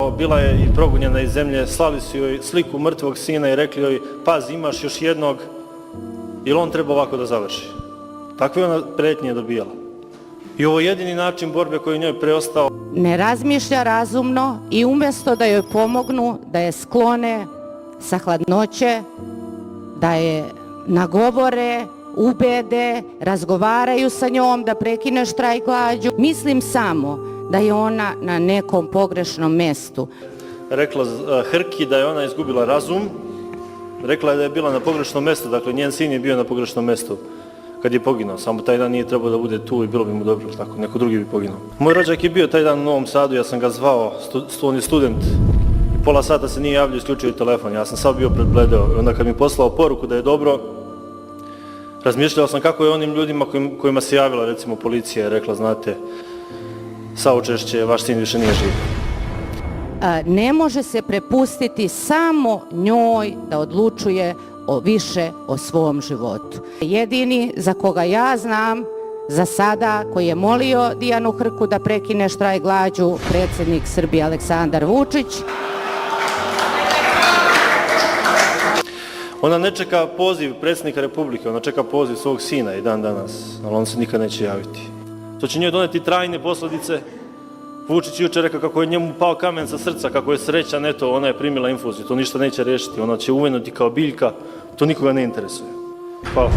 evo, bila je i progonjena iz zemlje, slali su joj sliku mrtvog sina i rekli joj, pazi, imaš još jednog, jer on treba ovako da završi. Takve ona pretnje dobijala. I ovo je jedini način borbe koji je njoj preostao. Ne razmišlja razumno i umjesto da joj pomognu, da je sklone sa hladnoće, da je nagovore, ubede, razgovaraju sa njom, da prekine štrajk glađu. Mislim samo da je ona na nekom pogrešnom mestu. Rekla Hrki da je ona izgubila razum, rekla je da je bila na pogrešnom mestu, dakle njen sin je bio na pogrešnom mestu kad je poginuo, samo taj dan nije trebao da bude tu i bilo bi mu dobro, tako, neko drugi bi poginuo. Moj rođak je bio taj dan u Novom Sadu, ja sam ga zvao, on je student, pola sata se nije javljao, isključio telefon, ja sam sad bio predbledeo i onda kad mi poslao poruku da je dobro, razmišljao sam kako je onim ljudima kojima se javila, recimo policija je rekla, znate, saučešće, vaš sin više nije živ. Ne može se prepustiti samo njoj da odlučuje više o svom životu. Jedini za koga ja znam za sada, koji je molio Dijanu Hrku da prekine štrajk glađu, predsjednik Srbije Aleksandar Vučić. Ona ne čeka poziv predsjednika Republike, ona čeka poziv svog sina i dan danas, ali on se nikad neće javiti. To će njoj doneti trajne posljedice. Vučić jučer rekao kako je njemu pao kamen sa srca, kako je srećan, eto, ona je primila infuziju, to ništa neće riješiti, ona će uvenuti kao biljka, to nikoga ne interesuje. Hvala.